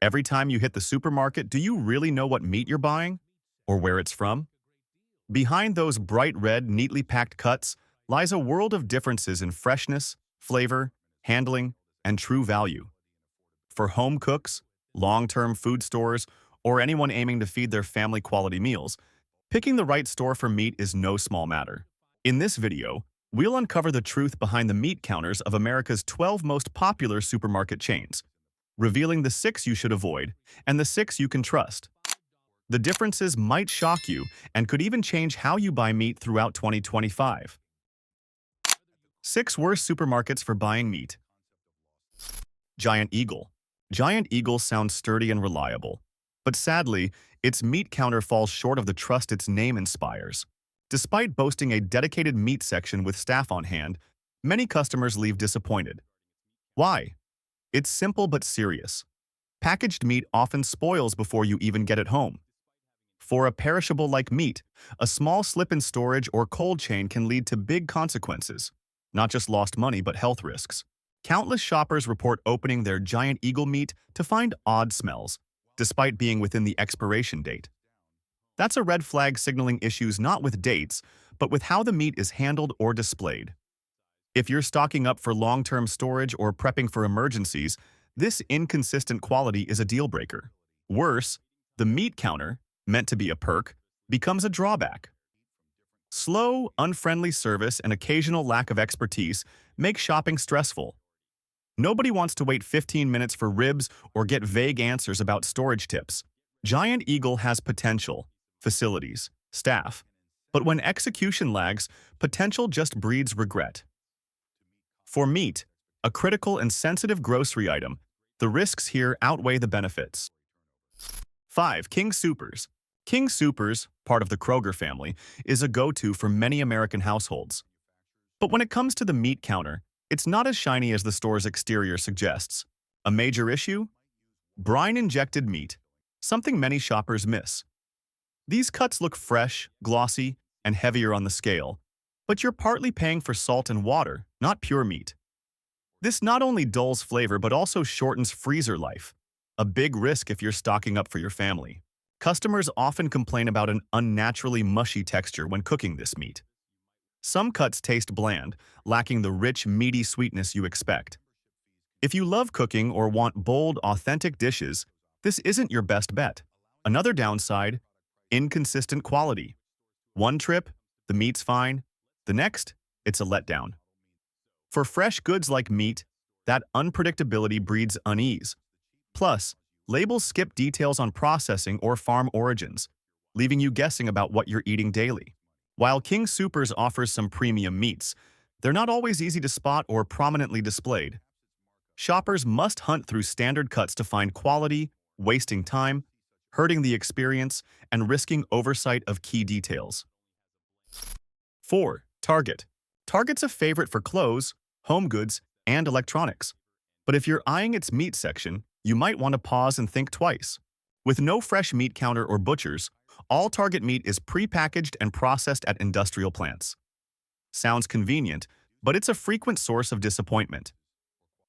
Every time you hit the supermarket, do you really know what meat you're buying? Or where it's from? Behind those bright red, neatly packed cuts lies a world of differences in freshness, flavor, handling, and true value. For home cooks, long-term food stores, or anyone aiming to feed their family quality meals, picking the right store for meat is no small matter. In this video, we'll uncover the truth behind the meat counters of America's 12 most popular supermarket chains, revealing the 6 you should avoid and the 6 you can trust. The differences might shock you and could even change how you buy meat throughout 2025. 6 worst supermarkets for buying meat. Giant Eagle. Giant Eagle sounds sturdy and reliable, but sadly, its meat counter falls short of the trust its name inspires. Despite boasting a dedicated meat section with staff on hand, many customers leave disappointed. Why? It's simple but serious. Packaged meat often spoils before you even get it home. For a perishable like meat, a small slip in storage or cold chain can lead to big consequences, not just lost money but health risks. Countless shoppers report opening their Giant Eagle meat to find odd smells, despite being within the expiration date. That's a red flag signaling issues not with dates, but with how the meat is handled or displayed. If you're stocking up for long-term storage or prepping for emergencies, this inconsistent quality is a deal breaker. Worse, the meat counter, meant to be a perk, becomes a drawback. Slow, unfriendly service and occasional lack of expertise make shopping stressful. Nobody wants to wait 15 minutes for ribs or get vague answers about storage tips. Giant Eagle has potential, facilities, staff, but when execution lags, potential just breeds regret. For meat, a critical and sensitive grocery item, the risks here outweigh the benefits. 5. King Soopers. King Soopers, part of the Kroger family, is a go-to for many American households. But when it comes to the meat counter, it's not as shiny as the store's exterior suggests. A major issue? Brine-injected meat, something many shoppers miss. These cuts look fresh, glossy, and heavier on the scale, but you're partly paying for salt and water, not pure meat. This not only dulls flavor but also shortens freezer life, a big risk if you're stocking up for your family. Customers often complain about an unnaturally mushy texture when cooking this meat. Some cuts taste bland, lacking the rich, meaty sweetness you expect. If you love cooking or want bold, authentic dishes, this isn't your best bet. Another downside: inconsistent quality. One trip, the meat's fine. The next, it's a letdown. For fresh goods like meat, that unpredictability breeds unease. Plus, labels skip details on processing or farm origins, leaving you guessing about what you're eating daily. While King Soopers offers some premium meats, they're not always easy to spot or prominently displayed. Shoppers must hunt through standard cuts to find quality, wasting time, hurting the experience, and risking oversight of key details. 4. Target. Target's a favorite for clothes, home goods, and electronics. But if you're eyeing its meat section, you might want to pause and think twice. With no fresh meat counter or butchers, all Target meat is pre-packaged and processed at industrial plants. Sounds convenient, but it's a frequent source of disappointment.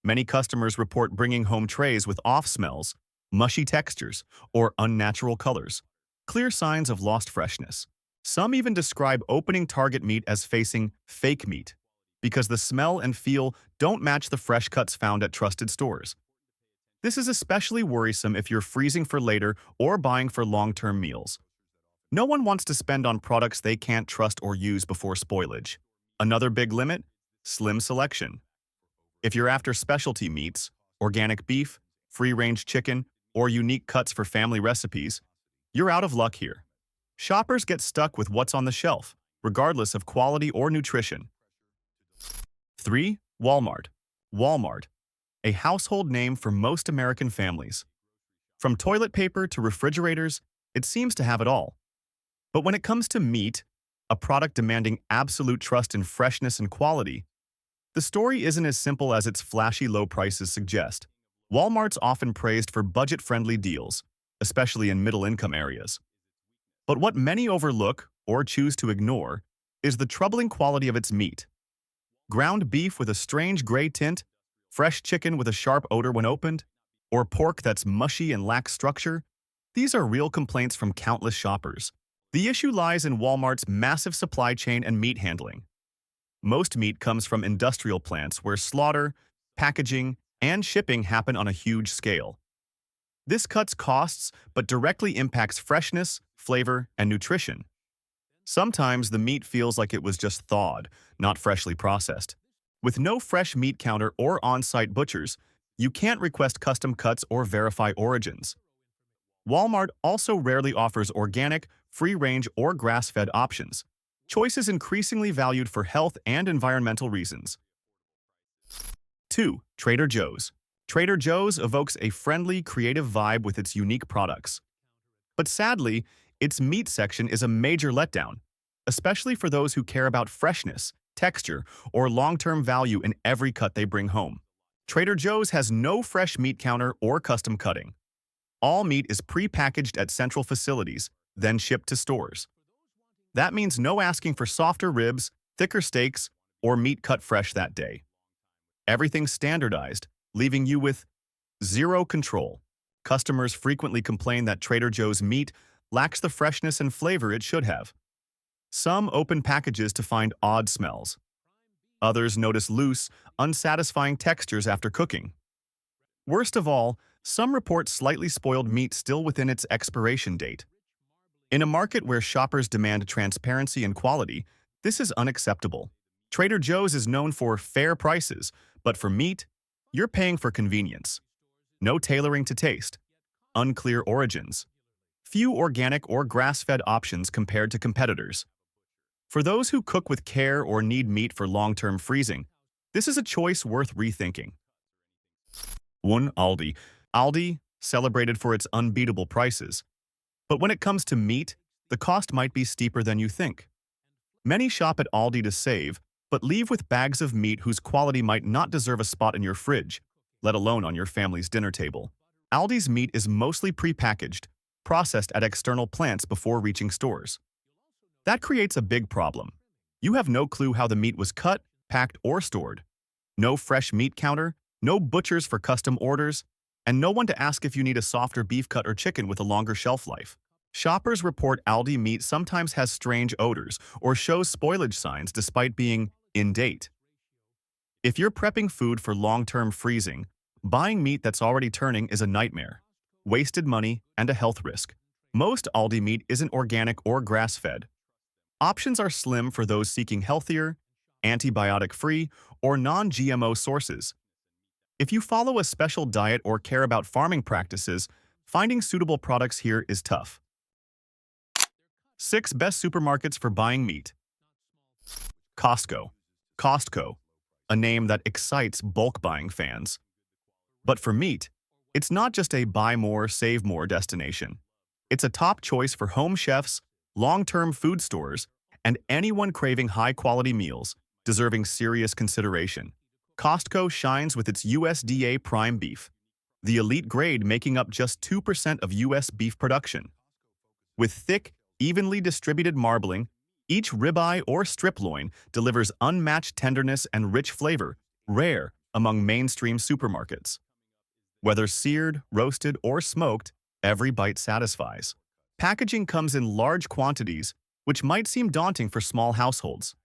Many customers report bringing home trays with off smells, mushy textures, or unnatural colors, clear signs of lost freshness. Some even describe opening Target meat as facing fake meat, because the smell and feel don't match the fresh cuts found at trusted stores. This is especially worrisome if you're freezing for later or buying for long-term meals. No one wants to spend on products they can't trust or use before spoilage. Another big limit? Slim selection. If you're after specialty meats, organic beef, free-range chicken, or unique cuts for family recipes, you're out of luck here. Shoppers get stuck with what's on the shelf, regardless of quality or nutrition. 3. Walmart. Walmart, a household name for most American families. From toilet paper to refrigerators, it seems to have it all. But when it comes to meat, a product demanding absolute trust in freshness and quality, the story isn't as simple as its flashy low prices suggest. Walmart's often praised for budget-friendly deals, especially in middle-income areas. But what many overlook or choose to ignore is the troubling quality of its meat. Ground beef with a strange gray tint, fresh chicken with a sharp odor when opened, or pork that's mushy and lacks structure, these are real complaints from countless shoppers. The issue lies in Walmart's massive supply chain and meat handling. Most meat comes from industrial plants where slaughter, packaging, and shipping happen on a huge scale. This cuts costs but directly impacts freshness, flavor, and nutrition. Sometimes the meat feels like it was just thawed, not freshly processed. With no fresh meat counter or on-site butchers, you can't request custom cuts or verify origins. Walmart also rarely offers organic, free-range, or grass-fed options, choices increasingly valued for health and environmental reasons. 2. Trader Joe's. Trader Joe's evokes a friendly, creative vibe with its unique products. But sadly, its meat section is a major letdown, especially for those who care about freshness, texture, or long-term value in every cut they bring home. Trader Joe's has no fresh meat counter or custom cutting. All meat is pre-packaged at central facilities, then shipped to stores. That means no asking for softer ribs, thicker steaks, or meat cut fresh that day. Everything's standardized, leaving you with zero control. Customers frequently complain that Trader Joe's meat lacks the freshness and flavor it should have. Some open packages to find odd smells. Others notice loose, unsatisfying textures after cooking. Worst of all, some report slightly spoiled meat still within its expiration date. In a market where shoppers demand transparency and quality, this is unacceptable. Trader Joe's is known for fair prices, but for meat, you're paying for convenience. No tailoring to taste. Unclear origins. Few organic or grass-fed options compared to competitors. For those who cook with care or need meat for long-term freezing, this is a choice worth rethinking. 1. Aldi. Aldi, celebrated for its unbeatable prices. But when it comes to meat, the cost might be steeper than you think. Many shop at Aldi to save, but leave with bags of meat whose quality might not deserve a spot in your fridge, let alone on your family's dinner table. Aldi's meat is mostly pre-packaged, processed at external plants before reaching stores. That creates a big problem. You have no clue how the meat was cut, packed, or stored. No fresh meat counter, no butchers for custom orders, and no one to ask if you need a softer beef cut or chicken with a longer shelf life. Shoppers report Aldi meat sometimes has strange odors or shows spoilage signs despite being in date. If you're prepping food for long-term freezing, buying meat that's already turning is a nightmare, wasted money, and a health risk. Most Aldi meat isn't organic or grass-fed. Options are slim for those seeking healthier, antibiotic-free, or non-GMO sources. If you follow a special diet or care about farming practices, finding suitable products here is tough. 6 best supermarkets for buying meat. Costco. Costco, a name that excites bulk buying fans. But for meat, it's not just a buy more, save more destination. It's a top choice for home chefs, long-term food stores, and anyone craving high-quality meals, deserving serious consideration. Costco shines with its USDA prime beef, the elite grade making up just 2% of U.S. beef production. With thick, evenly distributed marbling, each ribeye or strip loin delivers unmatched tenderness and rich flavor, rare among mainstream supermarkets. Whether seared, roasted, or smoked, every bite satisfies. Packaging comes in large quantities, which might seem daunting for small households.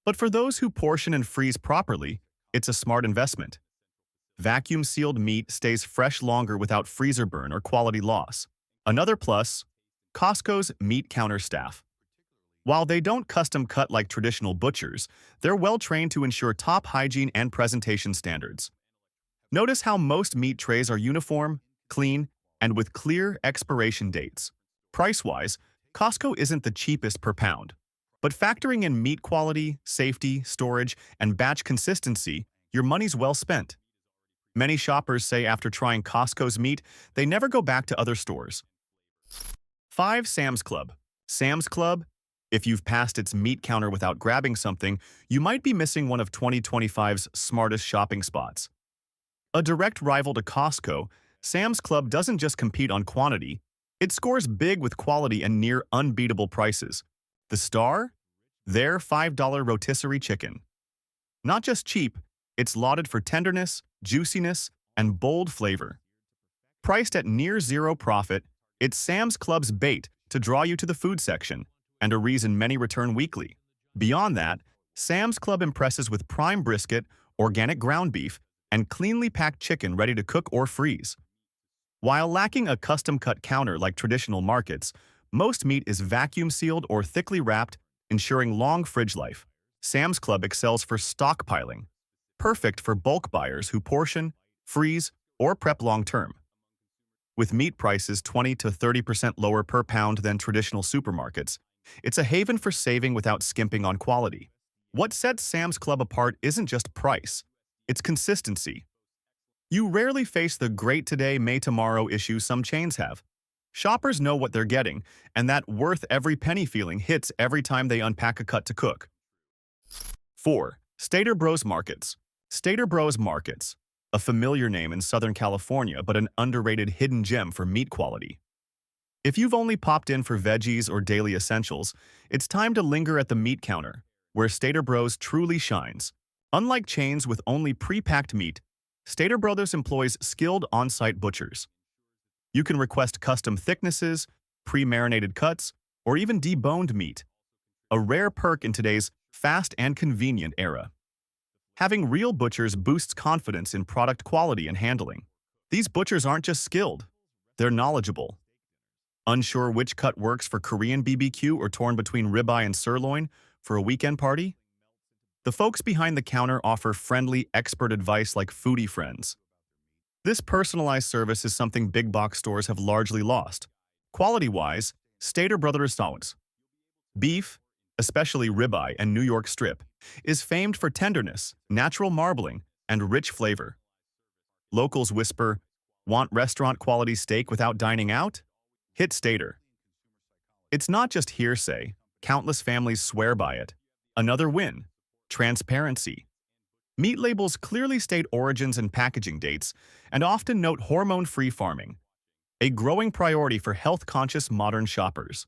But for those who portion and freeze properly, it's a smart investment. Vacuum-sealed meat stays fresh longer without freezer burn or quality loss. Another plus, Costco's meat counter staff. While they don't custom cut like traditional butchers, they're well-trained to ensure top hygiene and presentation standards. Notice how most meat trays are uniform, clean, and with clear expiration dates. Price-wise, Costco isn't the cheapest per pound. But factoring in meat quality, safety, storage, and batch consistency, your money's well spent. Many shoppers say after trying Costco's meat, they never go back to other stores. 5. Sam's Club. Sam's Club, if you've passed its meat counter without grabbing something, you might be missing one of 2025's smartest shopping spots. A direct rival to Costco, Sam's Club doesn't just compete on quantity, it scores big with quality and near unbeatable prices. The star? Their $5 rotisserie chicken. Not just cheap, it's lauded for tenderness, juiciness, and bold flavor. Priced at near zero profit, it's Sam's Club's bait to draw you to the food section, and a reason many return weekly. Beyond that, Sam's Club impresses with prime brisket, organic ground beef, and cleanly packed chicken ready to cook or freeze. While lacking a custom-cut counter like traditional markets, most meat is vacuum-sealed or thickly wrapped, ensuring long fridge life. Sam's Club excels for stockpiling, perfect for bulk buyers who portion, freeze, or prep long-term. With meat prices 20 to 30% lower per pound than traditional supermarkets, it's a haven for saving without skimping on quality. What sets Sam's Club apart isn't just price, it's consistency. You rarely face the great today, may tomorrow issue some chains have. Shoppers know what they're getting, and that worth every penny feeling hits every time they unpack a cut to cook. 4. Stater Bros Markets. Stater Bros Markets, a familiar name in Southern California but an underrated hidden gem for meat quality. If you've only popped in for veggies or daily essentials, it's time to linger at the meat counter, where Stater Bros truly shines. Unlike chains with only pre-packed meat, Stater Brothers employs skilled on-site butchers. You can request custom thicknesses, pre-marinated cuts, or even deboned meat, a rare perk in today's fast and convenient era. Having real butchers boosts confidence in product quality and handling. These butchers aren't just skilled, they're knowledgeable. Unsure which cut works for Korean BBQ or torn between ribeye and sirloin for a weekend party? The folks behind the counter offer friendly, expert advice like foodie friends. This personalized service is something big box stores have largely lost. Quality-wise, Stater Brothers Stalwarts. Beef, especially ribeye and New York strip, is famed for tenderness, natural marbling, and rich flavor. Locals whisper, "Want restaurant-quality steak without dining out? Hit Stater." It's not just hearsay, countless families swear by it. Another win: transparency. Meat labels clearly state origins and packaging dates, and often note hormone-free farming, a growing priority for health-conscious modern shoppers.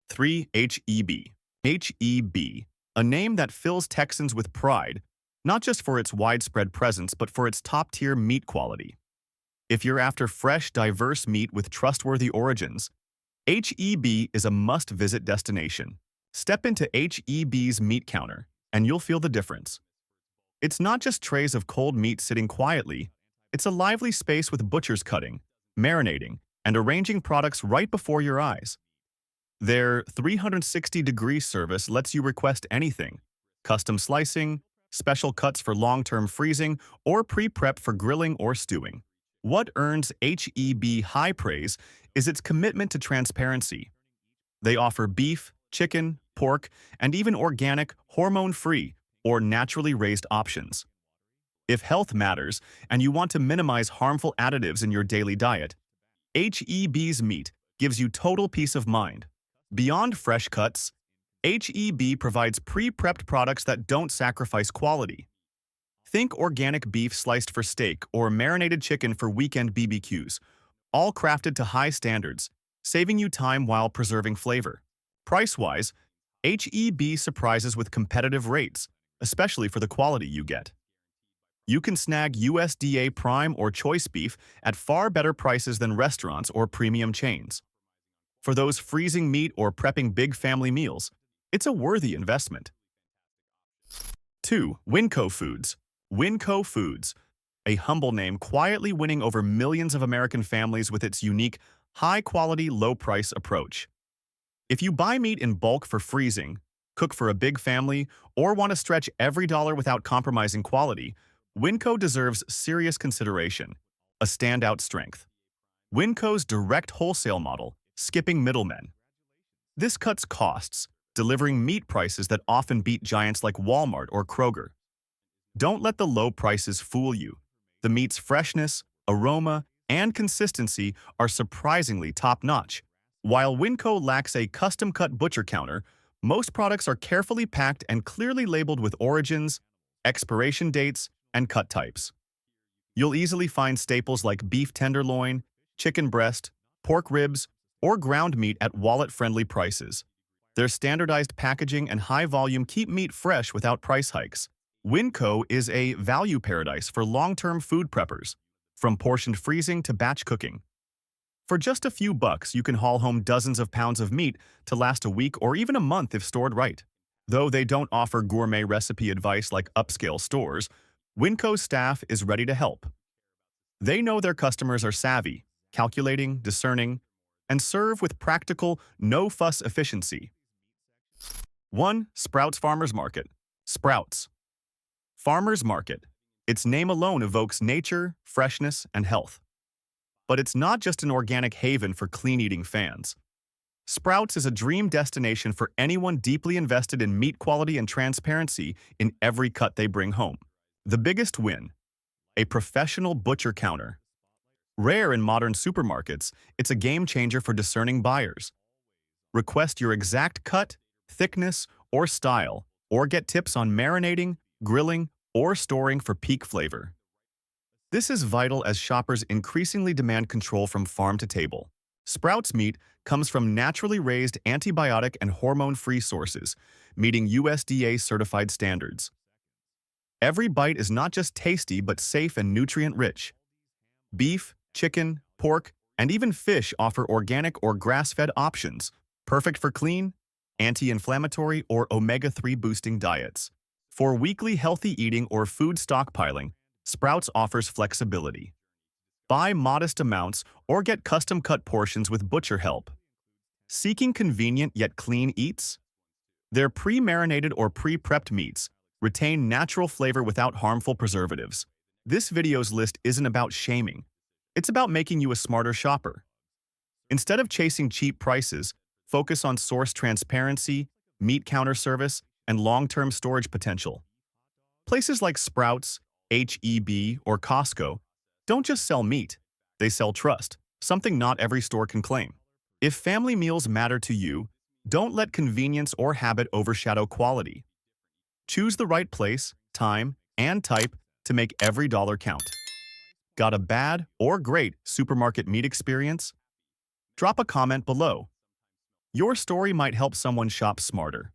3. HEB. HEB, a name that fills Texans with pride, not just for its widespread presence but for its top-tier meat quality. If you're after fresh, diverse meat with trustworthy origins, HEB is a must-visit destination. Step into HEB's meat counter, and you'll feel the difference. It's not just trays of cold meat sitting quietly, it's a lively space with butchers cutting, marinating, and arranging products right before your eyes. Their 360-degree service lets you request anything: custom slicing, special cuts for long-term freezing, or pre-prep for grilling or stewing. What earns HEB high praise is its commitment to transparency. They offer beef, chicken, pork, and even organic, hormone-free, or naturally raised options. If health matters and you want to minimize harmful additives in your daily diet, HEB's meat gives you total peace of mind. Beyond fresh cuts, HEB provides pre-prepped products that don't sacrifice quality. Think organic beef sliced for steak or marinated chicken for weekend BBQs, all crafted to high standards, saving you time while preserving flavor. Price-wise, HEB surprises with competitive rates, especially for the quality you get. You can snag USDA prime or choice beef at far better prices than restaurants or premium chains. For those freezing meat or prepping big family meals, it's a worthy investment. 2. WCO Foods. WCO Foods, a humble name quietly winning over millions of American families with its unique, high-quality, low-price approach. If you buy meat in bulk for freezing, cook for a big family, or want to stretch every dollar without compromising quality, WCO deserves serious consideration, a standout strength. WCO's direct wholesale model, skipping middlemen. This cuts costs, delivering meat prices that often beat giants like Walmart or Kroger. Don't let the low prices fool you. The meat's freshness, aroma, and consistency are surprisingly top-notch. While WCO lacks a custom-cut butcher counter, most products are carefully packed and clearly labeled with origins, expiration dates, and cut types. You'll easily find staples like beef tenderloin, chicken breast, pork ribs, or ground meat at wallet-friendly prices. Their standardized packaging and high volume keep meat fresh without price hikes. WCO is a value paradise for long-term food preppers. from portioned freezing to batch cooking. For just a few bucks, you can haul home dozens of pounds of meat to last a week or even a month if stored right. Though they don't offer gourmet recipe advice like upscale stores, Winco's staff is ready to help. They know their customers are savvy, calculating, discerning, and serve with practical, no-fuss efficiency. 1. Sprouts Farmers Market. Sprouts. Farmers Market. Its name alone evokes nature, freshness, and health. But it's not just an organic haven for clean-eating fans. Sprouts is a dream destination for anyone deeply invested in meat quality and transparency in every cut they bring home. The biggest win: a professional butcher counter. Rare in modern supermarkets, it's a game-changer for discerning buyers. Request your exact cut, thickness, or style, or get tips on marinating, grilling, or storing for peak flavor. This is vital as shoppers increasingly demand control from farm to table. Sprouts meat comes from naturally raised antibiotic and hormone-free sources, meeting USDA-certified standards. Every bite is not just tasty but safe and nutrient-rich. Beef, chicken, pork, and even fish offer organic or grass-fed options, perfect for clean, anti-inflammatory, or omega-3 boosting diets. For weekly healthy eating or food stockpiling, Sprouts offers flexibility. Buy modest amounts or get custom-cut portions with butcher help. Seeking convenient yet clean eats? Their pre-marinated or pre-prepped meats retain natural flavor without harmful preservatives. This video's list isn't about shaming. It's about making you a smarter shopper. Instead of chasing cheap prices, focus on source transparency, meat counter service, and long-term storage potential. Places like Sprouts, H-E-B, or Costco don't just sell meat, they sell trust, something not every store can claim. If family meals matter to you, don't let convenience or habit overshadow quality. Choose the right place, time, and type to make every dollar count. Got a bad or great supermarket meat experience? Drop a comment below. Your story might help someone shop smarter.